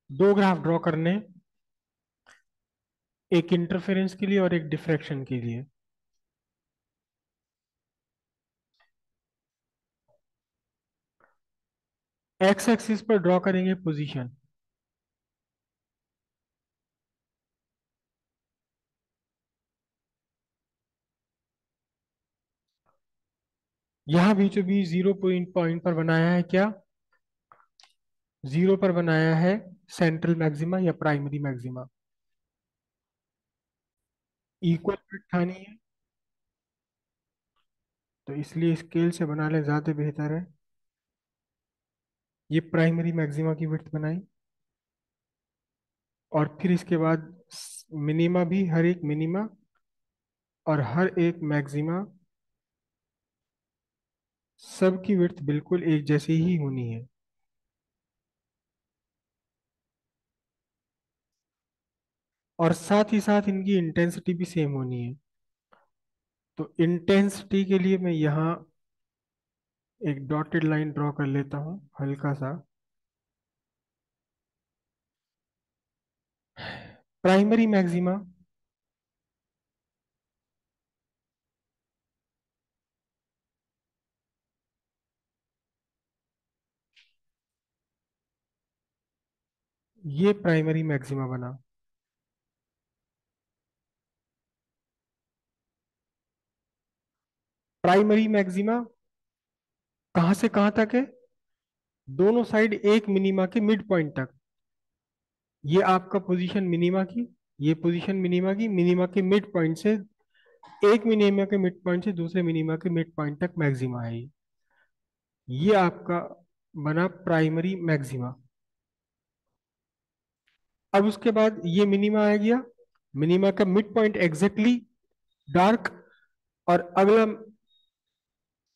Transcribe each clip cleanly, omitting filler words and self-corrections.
दो graph draw करने, एक इंटरफेरेंस के लिए और एक डिफ्रैक्शन के लिए। एक्स एक्सिस पर ड्रॉ करेंगे पोजीशन। यहां बीचों बीच जीरो पॉइंट पॉइंट पर बनाया है क्या? जीरो पर बनाया है सेंट्रल मैक्सिमा या प्राइमरी मैक्सिमा। इक्वल विड्थ ठानी है, तो इसलिए स्केल से बना ले ज्यादा बेहतर है। ये प्राइमरी मैक्सिमा की विड्थ बनाई, और फिर इसके बाद मिनिमा भी, हर एक मिनिमा और हर एक मैक्सिमा सबकी विड्थ बिल्कुल एक जैसी ही होनी है। और साथ ही साथ इनकी इंटेंसिटी भी सेम होनी है। तो इंटेंसिटी के लिए मैं यहाँ एक डॉटेड लाइन ड्रॉ कर लेता हूँ हल्का सा। प्राइमरी मैक्सिमा, ये प्राइमरी मैक्सिमा बना। प्राइमरी मैक्सिमा कहाँ से कहाँ तक है? दोनों साइड एक मिनिमा के मिड पॉइंट तक। ये आपका पोजीशन मिनिमा की, ये पोजीशन मिनिमा की, मिनिमा के मिड पॉइंट से, एक मिनिमा के मिड पॉइंट से दूसरे मिनिमा के मिड पॉइंट तक मैक्सिमा है ये आपका बना प्राइमरी मैक्सिमा। अब उसके बाद ये मिनिमा आ गया, मिनिमा का मिड पॉइंट एग्जैक्टली डार्क, और अगला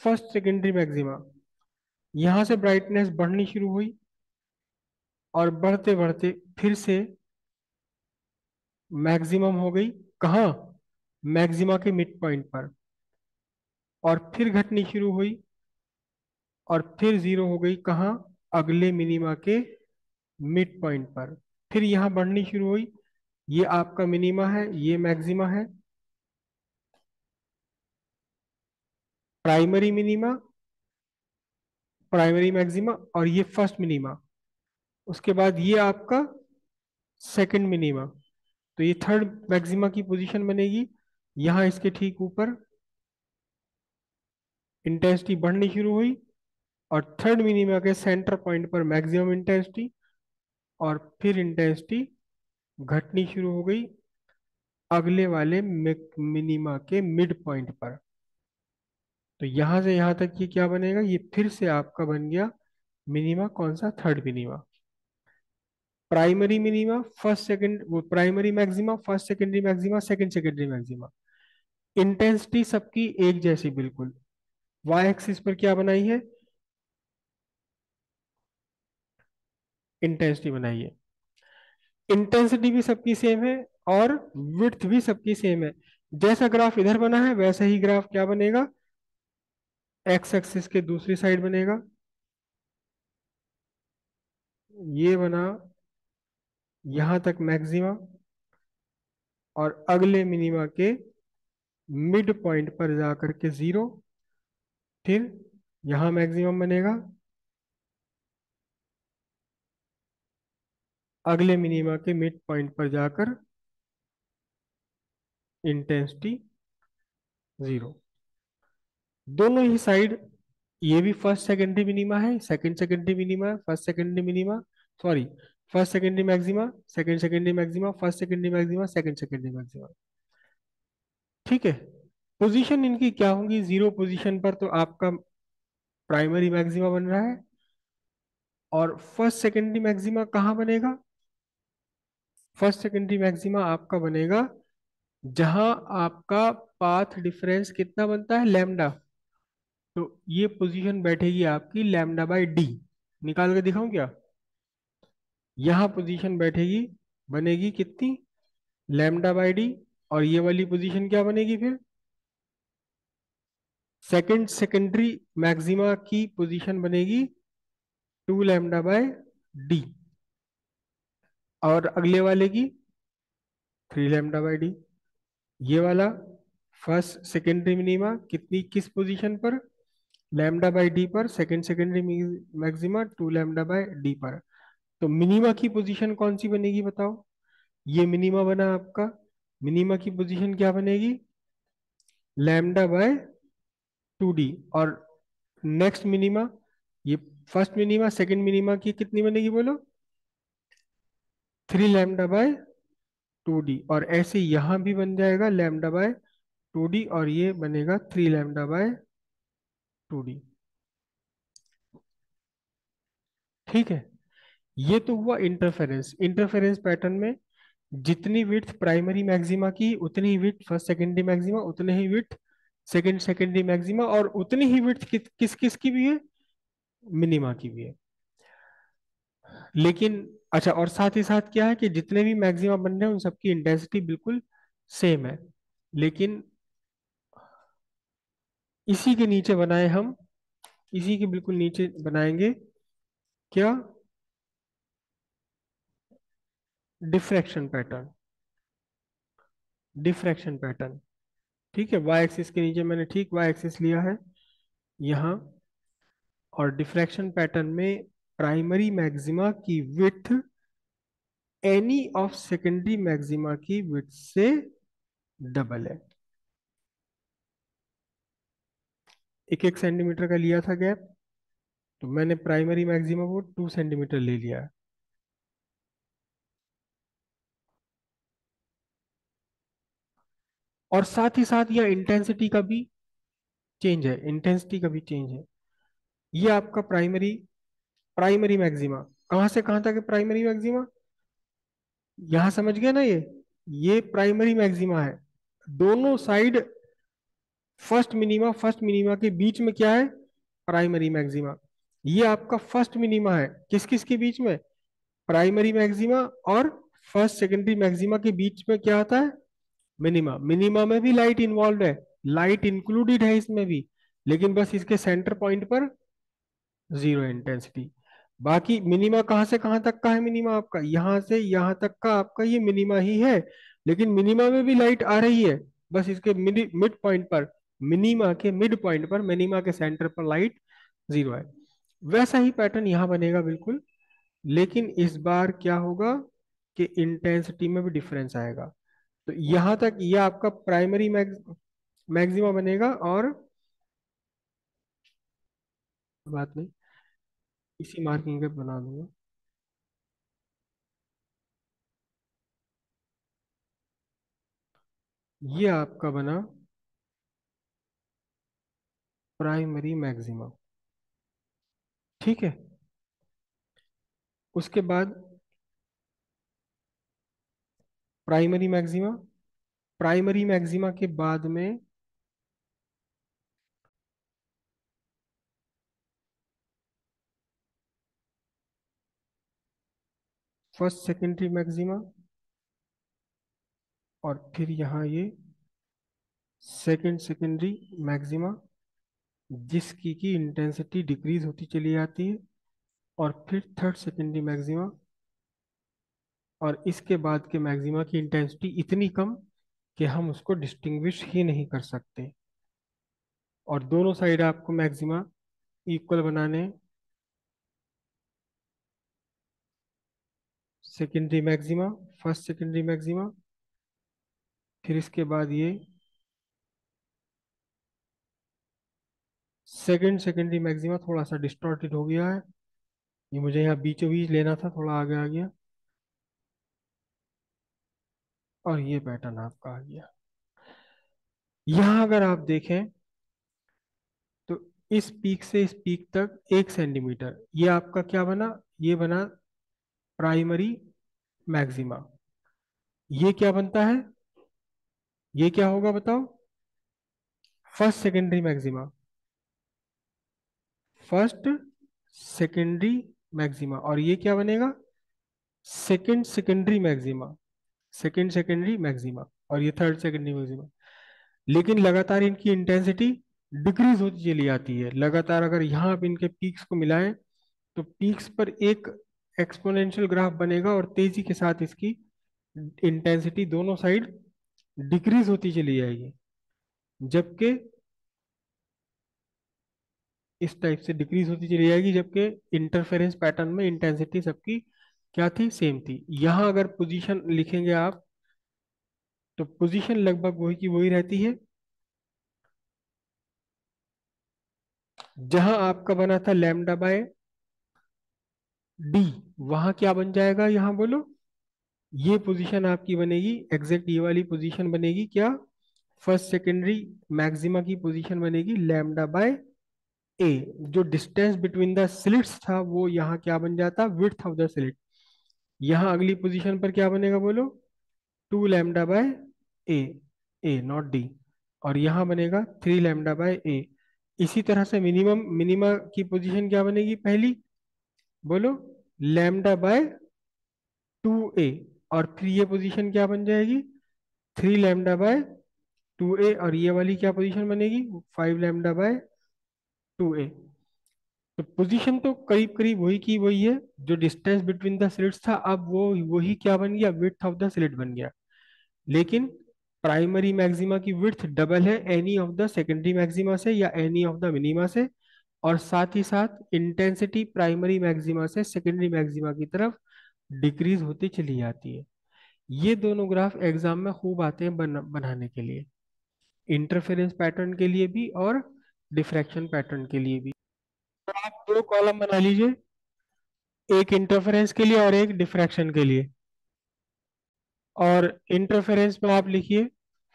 फर्स्ट सेकेंडरी मैक्सिमा। यहां से ब्राइटनेस बढ़नी शुरू हुई, और बढ़ते बढ़ते फिर से मैक्सिमम हो गई। कहाँ? मैक्सिमा के मिड पॉइंट पर। और फिर घटनी शुरू हुई, और फिर जीरो हो गई। कहाँ? अगले मिनिमा के मिड पॉइंट पर। फिर यहाँ बढ़नी शुरू हुई। ये आपका मिनिमा है, ये मैक्सिमा है, प्राइमरी मिनिमा, प्राइमरी मैक्सिमा, और ये फर्स्ट मिनिमा। उसके बाद ये आपका सेकंड मिनिमा। तो ये थर्ड मैक्सिमा की पोजीशन बनेगी। यहाँ इसके ठीक ऊपर इंटेंसिटी बढ़नी शुरू हुई, और थर्ड मिनिमा के सेंटर पॉइंट पर मैक्सिमम इंटेंसिटी, और फिर इंटेंसिटी घटनी शुरू हो गई अगले वाले मिनिमा के मिड पॉइंट पर। तो यहां से यहां तक ये क्या बनेगा? ये फिर से आपका बन गया मिनिमा। कौन सा? Third minima. Primary minima, first second, वो primary maxima, first secondary maxima, second secondary maxima. Intensity सबकी एक जैसी बिल्कुल। वाई एक्सिस पर क्या बनाई है? इंटेंसिटी बनाई है। इंटेंसिटी भी सबकी सेम है, और विड्थ भी सबकी सेम है। जैसा ग्राफ इधर बना है वैसा ही ग्राफ क्या बनेगा? एक्स एक्सिस के दूसरी साइड बनेगा। ये बना यहां तक मैक्सिमा, और अगले मिनिमा के मिड पॉइंट पर जाकर के जीरो। फिर यहां मैक्सिमम बनेगा, अगले मिनिमा के मिड पॉइंट पर जाकर इंटेंसिटी जीरो। दोनों ही साइड, ये भी फर्स्ट सेकेंडरी मिनिमा है, second secondary minima, first secondary minima, sorry, first secondary maxima, second secondary maxima, first secondary maxima, second secondary maxima. ठीक है। पोजीशन इनकी क्या होंगी? जीरो पोजीशन पर तो आपका प्राइमरी मैक्सिमा बन रहा है, और फर्स्ट सेकेंडरी मैक्सिमा कहाँ बनेगा? फर्स्ट सेकेंडरी मैक्सिमा आपका बनेगा जहां आपका पाथ डिफरेंस कितना बनता है? लैम्डा। तो ये पोजीशन बैठेगी आपकी लैम्डा बाई डी। निकाल के दिखाऊं क्या? यहाँ पोजीशन बैठेगी, बनेगी कितनी? Lambda by D. और ये वाली पोजीशन क्या बनेगी फिर? सेकंड सेकेंडरी मैक्सिमा की पोजीशन बनेगी टू लैम्डा बाय डी। और अगले वाले की 3 लैम्डा बाई डी। ये वाला फर्स्ट सेकेंडरी मिनिमा कितनी, किस पोजीशन पर, लैम्डा बाई डी पर, second secondary maxima 2 lambda by D पर। तो मिनिमा की पोजीशन कौन सी बनेगी बताओ। ये मिनिमा बना आपका, मिनिमा की पोजीशन क्या बनेगी, लैम्डा बाय 2 डी। और नेक्स्ट मिनिमा, ये फर्स्ट मिनिमा सेकंड मिनिमा की कितनी बनेगी बोलो, 3 लैम्डा बाय 2 डी। और ऐसे यहां भी बन जाएगा लैम्डा बाय 2 डी, और ये बनेगा 3 लैम्डा बाय 2 डी। ठीक है। ये तो हुआ इंटरफेरेंस। इंटरफेरेंस पैटर्न में जितनी विड्थ प्राइमरी मैक्सिमा की उतनी ही विड्थ फर्स्ट सेकेंडरी मैक्सिमा, उतने ही विड्थ सेकेंड सेकेंडरी मैक्सिमा, और उतनी ही विड्थ किस किस की भी है, मिनिमा की भी है। लेकिन अच्छा, और साथ ही साथ क्या है कि जितने भी मैक्सिमा बन रहे हैं उन सबकी इंटेंसिटी बिल्कुल सेम है। लेकिन इसी के नीचे बनाए हम, इसी के बिल्कुल नीचे बनाएंगे क्या, डिफ्रैक्शन पैटर्न। डिफ्रैक्शन पैटर्न, ठीक है। वाई एक्सिस के नीचे मैंने ठीक वाई एक्सिस लिया है यहाँ। और डिफ्रैक्शन पैटर्न में प्राइमरी मैक्सिमा की width any of secondary maxima की विड्थ से डबल है। 1 1 सेंटीमीटर का लिया था गैप, तो मैंने प्राइमरी मैक्सिमा को 2 सेंटीमीटर ले लिया है। और साथ ही साथ यह इंटेंसिटी का भी चेंज है, इंटेंसिटी का भी चेंज है। ये आपका प्राइमरी, प्राइमरी मैक्सिमा कहां से कहां तक है, प्राइमरी मैक्सिमा यहां समझ गए ना, ये प्राइमरी मैक्सिमा है। दोनों साइड फर्स्ट मिनिमा के बीच में क्या है, प्राइमरी मैक्सिमा। ये आपका फर्स्ट मिनिमा है, किस किस के बीच में, प्राइमरी मैक्सिमा और फर्स्ट सेकेंडरी मैक्सिमा के बीच में क्या आता है, मिनिमा। मिनिमा में भी लाइट इन्वॉल्व है, लाइट इंक्लूडेड है इसमें भी, लेकिन बस इसके सेंटर पॉइंट पर जीरो इंटेंसिटी। बाकी मिनिमा कहां से कहां तक का है, मिनिमा आपका यहां से यहां तक का आपका ये मिनिमा ही है। लेकिन मिनिमा में भी लाइट आ रही है, बस इसके मिड मिड पॉइंट पर, मिनिमा के मिड पॉइंट पर, मिनिमा के सेंटर पर लाइट जीरो है। वैसा ही पैटर्न यहाँ बनेगा बिल्कुल। लेकिन इस बार क्या होगा कि इंटेंसिटी में भी डिफरेंस आएगा। तो यहां तक ये आपका प्राइमरी मैक्सिमा बनेगा, और बात नहीं, इसी मार्किंग पे बना दूंगा। ये आपका बना प्राइमरी मैक्सिमा। ठीक है। उसके बाद प्राइमरी मैक्सिमा, प्राइमरी मैक्सिमा के बाद में फर्स्ट सेकेंडरी मैक्सिमा, और फिर यहाँ ये सेकेंड सेकेंडरी मैक्सिमा, जिसकी की इंटेंसिटी डिक्रीज होती चली जाती है। और फिर थर्ड सेकेंडरी मैक्सिमा, और इसके बाद के मैक्सिमा की इंटेंसिटी इतनी कम कि हम उसको डिस्टिंग्विश ही नहीं कर सकते। और दोनों साइड आपको मैक्सिमा इक्वल बनाने, secondary maxima, first secondary maxima, फिर इसके बाद ये सेकेंड सेकेंडरी मैक्सिमा थोड़ा सा डिस्टॉर्टेड हो गया है, ये मुझे यहाँ बीचों बीच लेना था, थोड़ा आगे आ गया। और ये पैटर्न आपका आ गया। यहाँ अगर आप देखें तो इस पीक से इस पीक तक 1 सेंटीमीटर, ये आपका क्या बना, ये बना प्राइमरी मैक्सिमा। ये क्या बनता है, ये क्या होगा बताओ, first secondary maxima, first secondary maxima. और ये क्या बनेगा, second secondary maxima, second secondary maxima. और ये थर्ड सेकेंडरी मैक्सिमा। लेकिन लगातार इनकी इंटेंसिटी डिक्रीज होती चली जाती है लगातार। अगर यहाँ आप इनके पीक्स को मिलाएं तो पीक्स पर एक एक्सपोनेंशियल ग्राफ बनेगा और तेजी के साथ इसकी इंटेंसिटी दोनों साइड डिक्रीज होती चली जाएगी, जबकि इस टाइप से डिक्रीज होती चली जाएगी, जबकि इंटरफेरेंस पैटर्न में इंटेंसिटी सबकी क्या थी, सेम थी। यहाँ अगर पोजीशन लिखेंगे आप, तो पोजीशन लगभग वही की वही रहती है। जहां आपका बना था लैम्डा बाय डी, वहां क्या बन जाएगा, यहाँ बोलो। ये पोजीशन आपकी बनेगी एग्जैक्ट, ये वाली पोजीशन बनेगी क्या, फर्स्ट सेकेंडरी मैक्सिमा की पोजीशन बनेगी लैम्डा बाय ए। जो डिस्टेंस बिटवीन द स्लिट्स था वो यहाँ क्या बन जाता, विड्थ ऑफ द स्लिट। यहाँ अगली पोजीशन पर क्या बनेगा बोलो, two lambda by A, A naught D. और यहाँ बनेगा थ्री लैम्डा बाय ए। इसी तरह से मिनिमम मिनिमा की पोजीशन क्या बनेगी पहली, बोलो लैम्डा बाय टू ए। और फिर ये पोजीशन क्या बन जाएगी, थ्री लैम्डा बाय टू ए। और ये वाली क्या पोजीशन बनेगी, फाइव लैम्डा बाय टू ए। तो पोजीशन तो करीब करीब वही की वही है, जो डिस्टेंस बिटवीन द स्लिट्स था अब वो वही क्या बन गया, विड्थ ऑफ द स्लिट बन गया। लेकिन प्राइमरी मैक्सिमा की विड्थ डबल है any of the secondary maxima से या एनी ऑफ द मिनिमा से। और साथ ही साथ इंटेंसिटी प्राइमरी मैक्सिमा से सेकेंडरी मैक्सिमा की तरफ डिक्रीज होती चली जाती है। ये दोनों ग्राफ एग्जाम में खूब आते हैं बनाने के लिए, इंटरफेरेंस पैटर्न के लिए भी और डिफ्रैक्शन पैटर्न के लिए भी। तो आप दो कॉलम बना लीजिए, एक इंटरफेरेंस के लिए और एक डिफ्रैक्शन के लिए। और इंटरफेरेंस में आप लिखिए,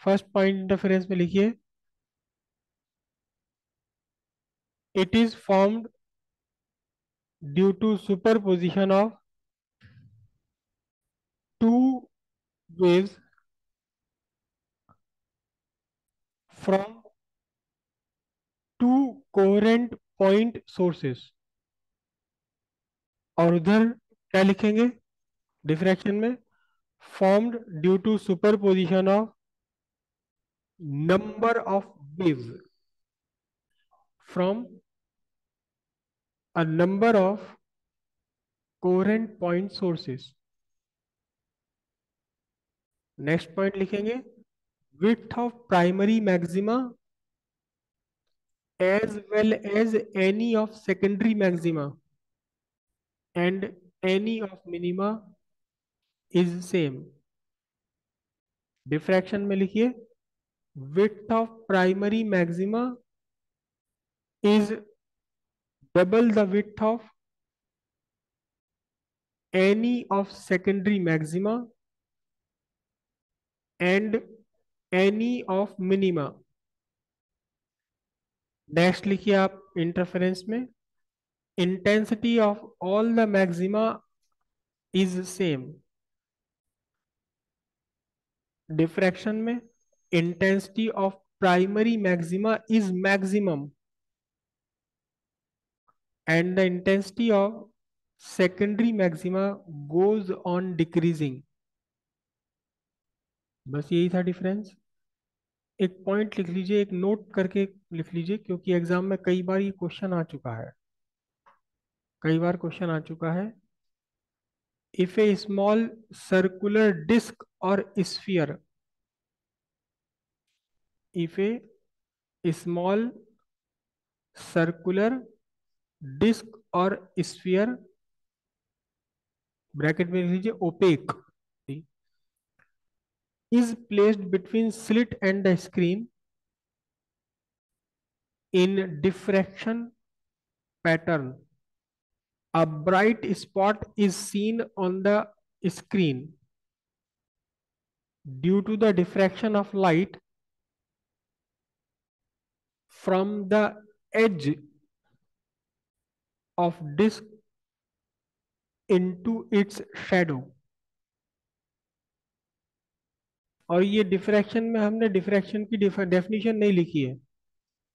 फर्स्ट पॉइंट इंटरफेरेंस में लिखिए, it is formed due to superposition of two waves from two coherent point sources। और उधर क्या लिखेंगे डिफ्रैक्शन में, formed due to superposition of number of waves from a number of coherent point sources। Next point लिखेंगे, width of primary maxima as well as any of secondary maxima and any of minima is same। Diffraction में लिखिए, width of primary maxima is double the width of any of secondary maxima and any of minima। Next लिखिए आप interference में, intensity of all the maxima is same. Diffraction में, intensity of primary maxima is maximum and the intensity of secondary maxima goes on decreasing। बस यही था difference. एक point लिख लीजिए, एक नोट करके लिख लीजिए, क्योंकि एग्जाम में कई बार ये क्वेश्चन आ चुका है, कई बार क्वेश्चन आ चुका है। If a small circular disc और sphere, if a small circular disc और स्फीयर, ब्रैकेट में लिख लीजिए opaque, is placed between slit and the screen in diffraction pattern, a bright spot is seen on the screen due to the diffraction of light from the edge of disk into its shadow। और ये diffraction में हमने diffraction की definition नहीं लिखी है,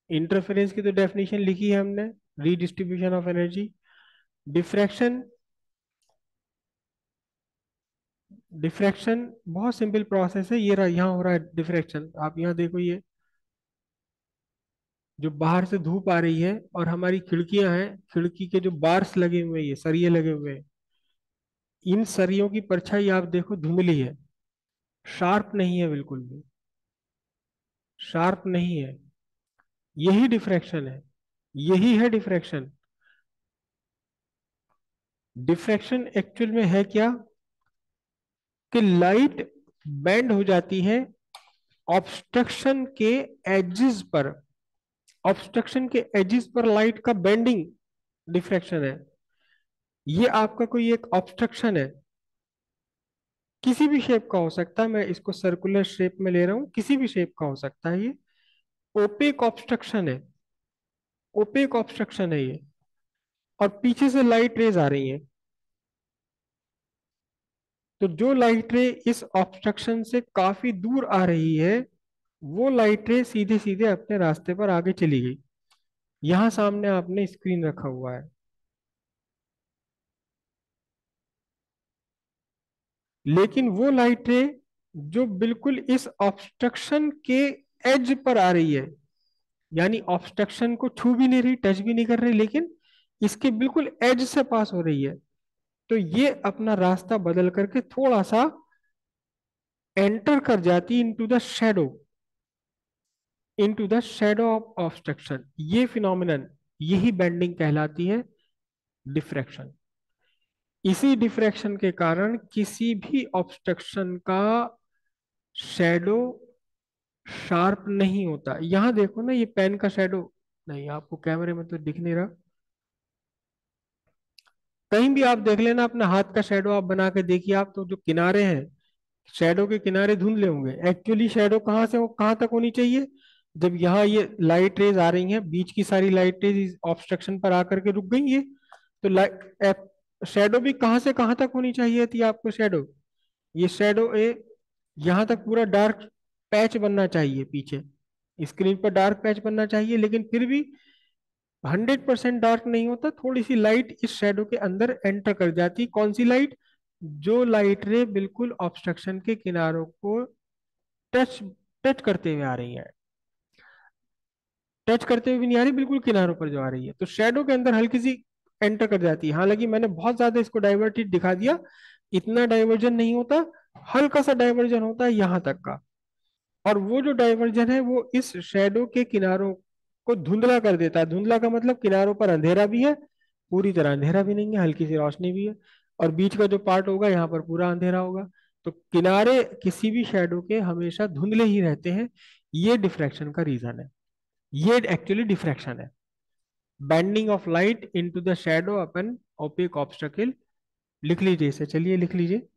interference की तो डेफिनेशन लिखी है हमने, redistribution of energy. Diffraction, diffraction बहुत सिंपल प्रोसेस है। ये रहा, यहाँ हो रहा है डिफ्रैक्शन, आप यहाँ देखो, ये जो बाहर से धूप आ रही है और हमारी खिड़कियां हैं, खिड़की के जो बार्स लगे हुए हैं, ये सरिये लगे हुए हैं, इन सरियों की परछाई आप देखो धुंधली है, शार्प नहीं है, बिल्कुल भी शार्प नहीं है। यही डिफ्रैक्शन है, यही है डिफ्रैक्शन। डिफ्रैक्शन एक्चुअल में है क्या, कि लाइट बेंड हो जाती है ऑब्स्ट्रक्शन के एजेस पर। ऑब्स्ट्रक्शन के एजेस पर लाइट का बेंडिंग डिफ्रैक्शन है। ये आपका कोई एक ऑब्स्ट्रक्शन है, किसी भी शेप का हो सकता है, मैं इसको सर्कुलर शेप में ले रहा हूं, किसी भी शेप का हो सकता है ये। ओपेक ऑब्स्ट्रक्शन है, ओपेक ऑब्स्ट्रक्शन है ये। और पीछे से लाइट रेज आ रही है, तो जो लाइट रे इस ऑब्स्ट्रक्शन से काफी दूर आ रही है, वो लाइट रे सीधे सीधे अपने रास्ते पर आगे चली गई। यहां सामने आपने स्क्रीन रखा हुआ है, लेकिन वो लाइट रे जो बिल्कुल इस ऑब्स्ट्रक्शन के एज पर आ रही है, यानी ऑब्स्ट्रक्शन को छू भी नहीं रही, टच भी नहीं कर रही, लेकिन इसके बिल्कुल एज से पास हो रही है, तो ये अपना रास्ता बदल करके थोड़ा सा एंटर कर जाती into the shadow, into the shadow of obstruction. ये फिनोमिनन, यही बेंडिंग कहलाती है डिफ्रैक्शन। इसी डिफ्रैक्शन के कारण किसी भी ऑब्स्ट्रक्शन का शेडो शार्प नहीं होता। यहां देखो ना, ये पेन का शेडो, नहीं आपको कैमरे में तो दिख नहीं रहा, कहीं भी आप देख लेना अपना हाथ का शेडो आप बना के देखिए आप, तो जो किनारे हैं, शेडो के किनारे धुंधले होंगे। एक्चुअली शेडो कहाँ से कहाँ तक होनी चाहिए, जब यहाँ ये लाइट रेज आ रही हैं, बीच की सारी लाइट रेज इस ऑब्स्ट्रक्शन पर आकर के रुक गई है, तो लाइट शेडो भी कहाँ से कहाँ तक होनी चाहिए थी आपको शेडो, ये शेडो ए यहाँ तक पूरा डार्क पैच बनना चाहिए पीछे, स्क्रीन पर डार्क पैच बनना चाहिए, लेकिन फिर भी 100% डार्क नहीं होता, थोड़ी सी लाइट इस शेडो के अंदर एंटर कर जाती। कौन सी लाइट, जो लाइट रे बिल्कुल ऑब्स्ट्रक्शन के किनारों को टच टच करते हुए आ रही है, टच करते हुए भी नहीं आ रही, बिल्कुल किनारों पर जो आ रही है, तो शेडो के अंदर हल्की सी एंटर कर जाती है। हालांकि मैंने बहुत ज्यादा इसको डाइवर्टेड दिखा दिया, इतना डाइवर्जन नहीं होता, हल्का सा डाइवर्जन होता है यहाँ तक का। और वो जो डाइवर्जन है वो इस शेडो के किनारों को धुंधला कर देता है। धुंधला का मतलब किनारों पर अंधेरा भी है, पूरी तरह अंधेरा भी नहीं है, हल्की सी रोशनी भी है, और बीच का जो पार्ट होगा यहाँ पर पूरा अंधेरा होगा। तो किनारे किसी भी शेडो के हमेशा धुंधले ही रहते हैं, ये डिफ्रैक्शन का रीजन है, ये एक्चुअली डिफ्रैक्शन है, bending of light into the shadow upon opaque obstacle. लिख लीजिए इसे, चलिए लिख लीजिए,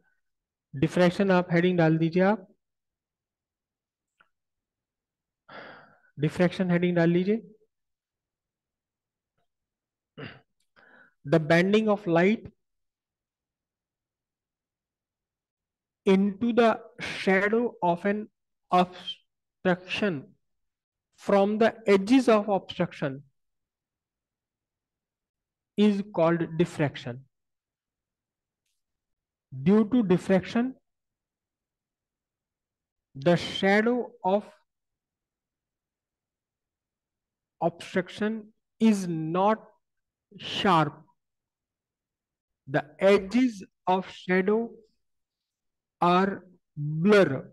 डिफ्रैक्शन आप हेडिंग डाल दीजिए आप, डिफ्रैक्शन हेडिंग डाल लीजिए। The bending of light into the shadow of an obstruction from the edges of obstruction is called diffraction. Due to diffraction, the shadow of obstruction is not sharp. The edges of shadow are blur.